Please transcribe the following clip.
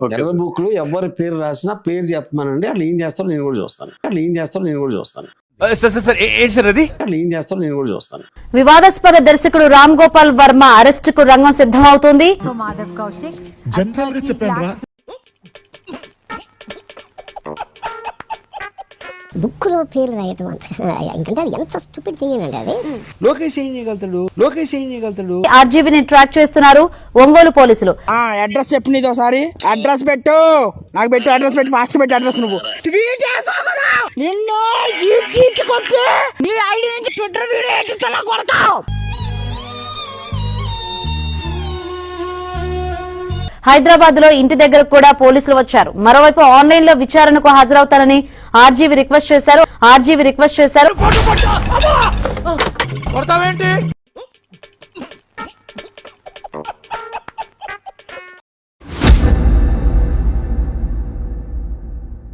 ఎర్ర బుక్ లో ఎవరి పేరు రాసినా పేరు చెప్పమనండి, అట్లా ఏం చేస్తారో నేను కూడా చూస్తాను. వివాదాస్పద దర్శకుడు రామ్ గోపాల్ వర్మ అరెస్ట్ కు రంగం సిద్ధమవుతోంది. బుక్ లో పేర్లు రాయటం ఎందుకంటే అది ఎంత స్టూపిడ్ థింగ్ అండి. అది లోకేష్ ఏం చేయగలుగుతాడు. ఆర్జీవీని ట్రాక్ చేస్తున్నారు ఒంగోలు పోలీసులు. అడ్రస్ చెప్పు, నీతో సారి అడ్రస్ పెట్టు, నాకు పెట్టు అడ్రస్ పెట్టు, ఫాస్ట్ పెట్టు అడ్రస్. నువ్వు నిన్ను నీ ఐడి నుంచి ట్విట్టర్ వీడియో కొడతావు. హైదరాబాద్ లో ఇంటి దగ్గర కూడా పోలీసులు వచ్చారు. మరోవైపు ఆన్లైన్ లో విచారణకు హాజరవుతారని ఆర్జీవీ రిక్వెస్ట్ చేశారు.